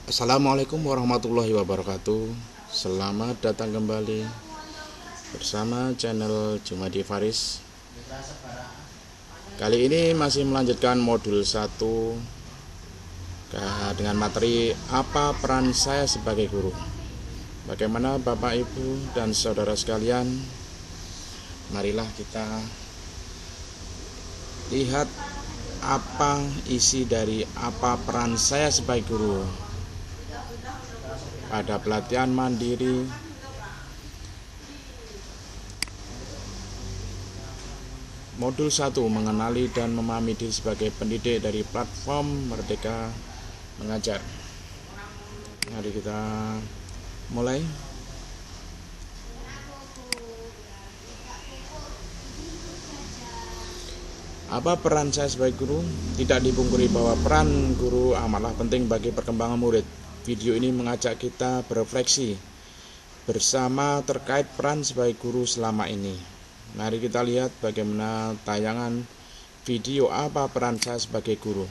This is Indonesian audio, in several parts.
Assalamualaikum warahmatullahi wabarakatuh. Selamat datang kembali bersama channel Jumadi Faris. Kali ini masih melanjutkan modul 1 dengan materi apa peran saya sebagai guru. Bagaimana Bapak Ibu dan saudara sekalian, marilah kita lihat apa isi dari apa peran saya sebagai guru pada pelatihan mandiri modul 1, mengenali dan memahami diri sebagai pendidik dari platform Merdeka Mengajar. Mari kita mulai. Apa peran saya sebagai guru? Tidak dipungkiri bahwa peran guru amatlah penting bagi perkembangan murid. Video ini mengajak kita berefleksi bersama terkait peran sebagai guru selama ini. Mari kita lihat bagaimana tayangan video apa peran saya sebagai guru.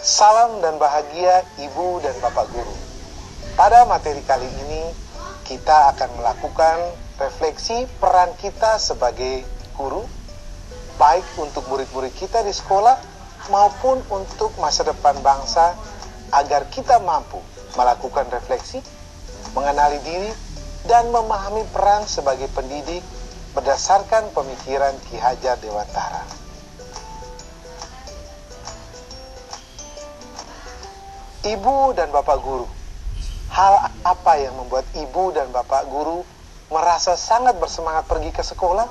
Salam dan bahagia Ibu dan Bapak Guru. Pada materi kali ini, kita akan melakukan refleksi peran kita sebagai guru, baik untuk murid-murid kita di sekolah maupun untuk masa depan bangsa, agar kita mampu melakukan refleksi, mengenali diri, dan memahami peran sebagai pendidik berdasarkan pemikiran Ki Hajar Dewantara. Ibu dan Bapak Guru, hal apa yang membuat Ibu dan Bapak Guru merasa sangat bersemangat pergi ke sekolah?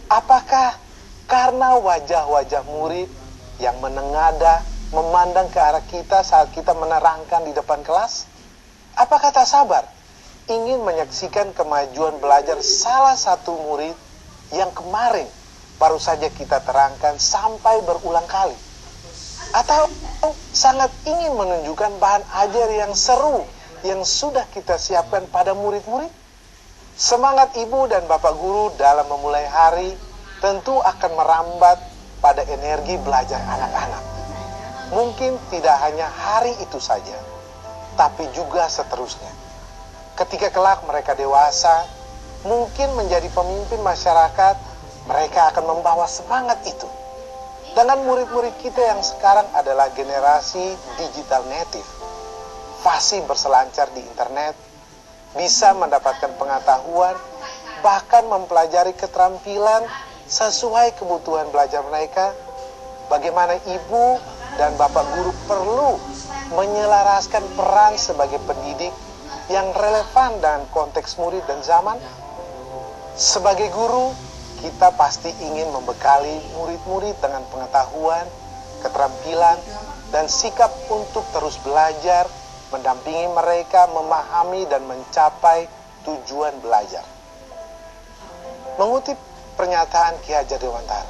Apakah karena wajah-wajah murid yang menengadah, memandang ke arah kita saat kita menerangkan di depan kelas? Apakah tak sabar ingin menyaksikan kemajuan belajar salah satu murid yang kemarin baru saja kita terangkan sampai berulang kali? Atau sangat ingin menunjukkan bahan ajar yang seru yang sudah kita siapkan pada murid-murid? Semangat Ibu dan Bapak Guru dalam memulai hari tentu akan merambat pada energi belajar anak-anak. Mungkin tidak hanya hari itu saja, tapi juga seterusnya. Ketika kelak mereka dewasa, mungkin menjadi pemimpin masyarakat, mereka akan membawa semangat itu. Dengan murid-murid kita yang sekarang adalah generasi digital native, fasih berselancar di internet, bisa mendapatkan pengetahuan, bahkan mempelajari keterampilan sesuai kebutuhan belajar mereka. Bagaimana Ibu dan Bapak Guru perlu menyelaraskan peran sebagai pendidik yang relevan dengan konteks murid dan zaman? Sebagai guru, kita pasti ingin membekali murid-murid dengan pengetahuan, keterampilan, dan sikap untuk terus belajar, mendampingi mereka memahami dan mencapai tujuan belajar. Mengutip pernyataan Ki Hajar Dewantara,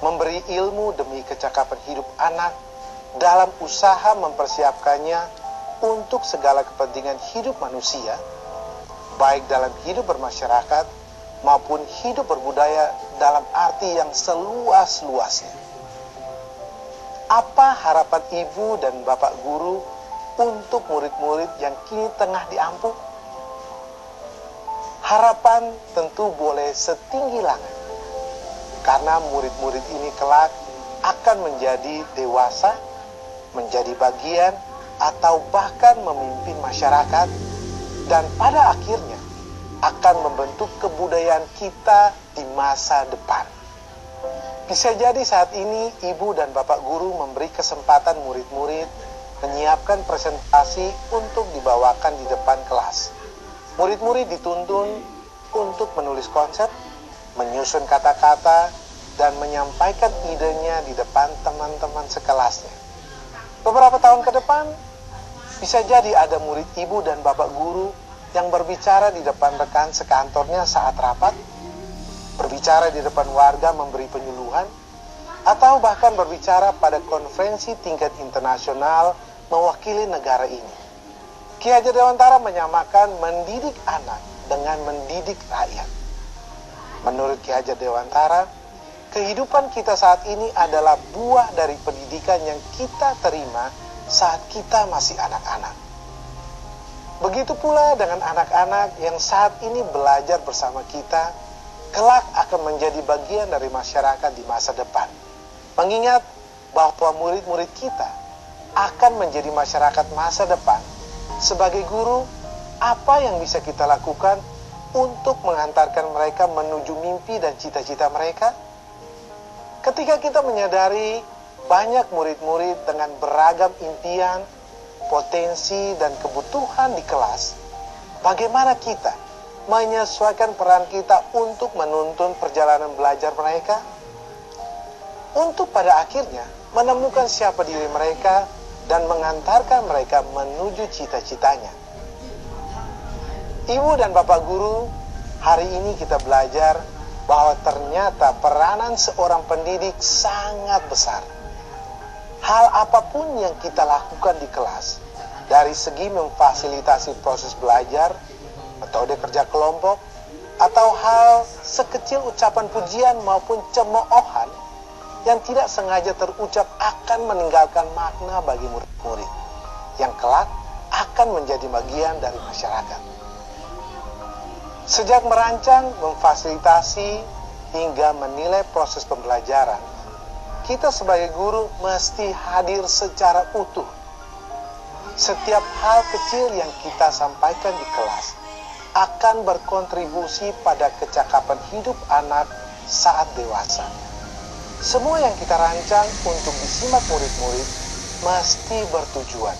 memberi ilmu demi kecakapan hidup anak dalam usaha mempersiapkannya untuk segala kepentingan hidup manusia, baik dalam hidup bermasyarakat maupun hidup berbudaya dalam arti yang seluas-luasnya. Apa harapan Ibu dan Bapak Guru untuk murid-murid yang kini tengah diampuh? Harapan tentu boleh setinggi langit, karena murid-murid ini kelak akan menjadi dewasa, menjadi bagian atau bahkan memimpin masyarakat, dan pada akhirnya akan membentuk kebudayaan kita di masa depan. Bisa jadi saat ini Ibu dan Bapak Guru memberi kesempatan murid-murid menyiapkan presentasi untuk dibawakan di depan kelas. Murid-murid dituntun untuk menulis konsep, menyusun kata-kata, dan menyampaikan idenya di depan teman-teman sekelasnya. Beberapa tahun ke depan, bisa jadi ada murid Ibu dan Bapak Guru yang berbicara di depan rekan sekantornya saat rapat, berbicara di depan warga memberi penyuluhan, atau bahkan berbicara pada konferensi tingkat internasional mewakili negara ini. Ki Hajar Dewantara menyamakan mendidik anak dengan mendidik rakyat. Menurut Ki Hajar Dewantara, kehidupan kita saat ini adalah buah dari pendidikan yang kita terima saat kita masih anak-anak. Begitu pula dengan anak-anak yang saat ini belajar bersama kita, kelak akan menjadi bagian dari masyarakat di masa depan. Mengingat bahwa murid-murid kita akan menjadi masyarakat masa depan, sebagai guru, apa yang bisa kita lakukan untuk mengantarkan mereka menuju mimpi dan cita-cita mereka? Ketika kita menyadari banyak murid-murid dengan beragam impian, potensi, dan kebutuhan di kelas, bagaimana kita menyesuaikan peran kita untuk menuntun perjalanan belajar mereka? Untuk pada akhirnya menemukan siapa diri mereka dan mengantarkan mereka menuju cita-citanya. Ibu dan Bapak Guru, hari ini kita belajar bahwa ternyata peranan seorang pendidik sangat besar. Hal apapun yang kita lakukan di kelas, dari segi memfasilitasi proses belajar, metode kerja kelompok, atau hal sekecil ucapan pujian maupun cemoohan yang tidak sengaja terucap akan meninggalkan makna bagi murid-murid yang kelak akan menjadi bagian dari masyarakat. Sejak merancang, memfasilitasi, hingga menilai proses pembelajaran, kita sebagai guru mesti hadir secara utuh. Setiap hal kecil yang kita sampaikan di kelas akan berkontribusi pada kecakapan hidup anak saat dewasa. Semua yang kita rancang untuk disimak murid-murid mesti bertujuan.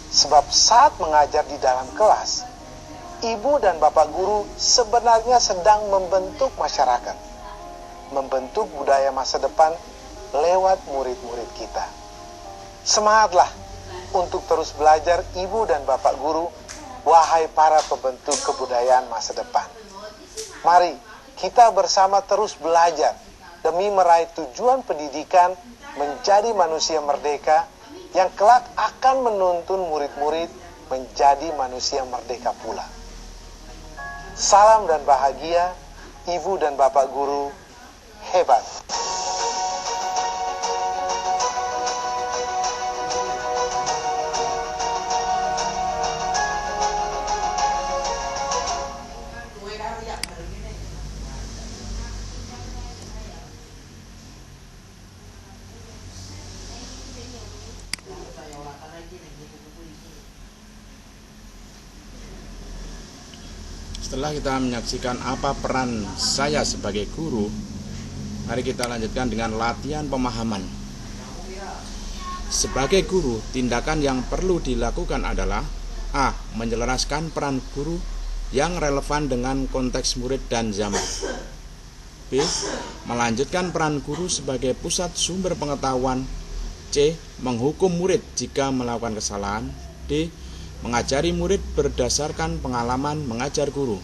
Sebab saat mengajar di dalam kelas, ibu dan bapak guru sebenarnya sedang membentuk masyarakat, membentuk budaya masa depan lewat murid-murid kita. Semangatlah untuk terus belajar ibu dan bapak guru, wahai para pembentuk kebudayaan masa depan. Mari kita bersama terus belajar demi meraih tujuan pendidikan menjadi manusia merdeka yang kelak akan menuntun murid-murid menjadi manusia merdeka pula. Salam dan bahagia, ibu dan bapak guru hebat. Setelah kita menyaksikan apa peran saya sebagai guru, mari kita lanjutkan dengan latihan pemahaman. Sebagai guru, tindakan yang perlu dilakukan adalah A. Menyelaraskan peran guru yang relevan dengan konteks murid dan zaman. B. Melanjutkan peran guru sebagai pusat sumber pengetahuan. C. Menghukum murid jika melakukan kesalahan. D. Mengajari murid berdasarkan pengalaman mengajar guru.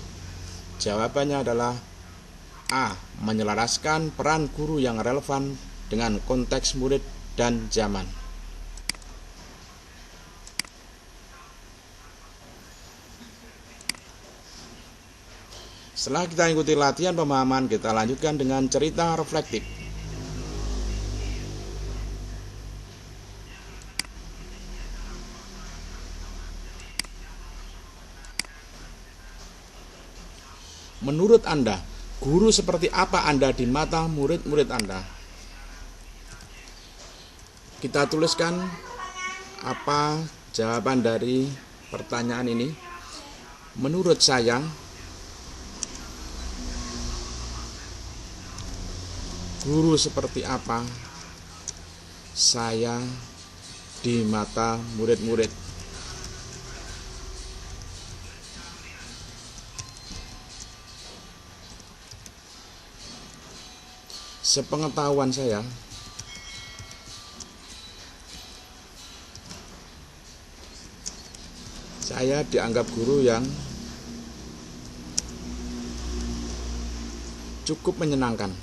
Jawabannya adalah A. Menyelaraskan peran guru yang relevan dengan konteks murid dan zaman. Setelah kita ikuti latihan pemahaman, kita lanjutkan dengan cerita reflektif. Menurut Anda, guru seperti apa Anda di mata murid-murid Anda? Kita tuliskan apa jawaban dari pertanyaan ini. Menurut saya, guru seperti apa saya di mata murid-murid? Sepengetahuan saya, dianggap guru yang cukup menyenangkan.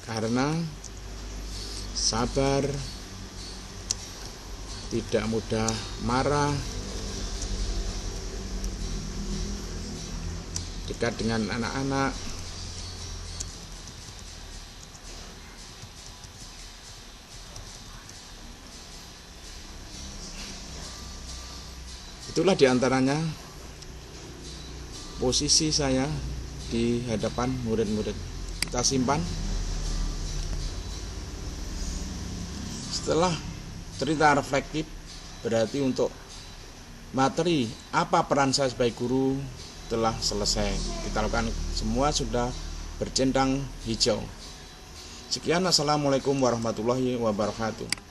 Karena sabar, tidak mudah marah, dekat dengan anak-anak, itulah diantaranya posisi saya di hadapan murid-murid. Kita simpan. Setelah cerita reflektif, berarti untuk materi apa peran saya sebagai guru telah selesai. Kita lakukan semua sudah bercendang hijau. Sekian, assalamualaikum warahmatullahi wabarakatuh.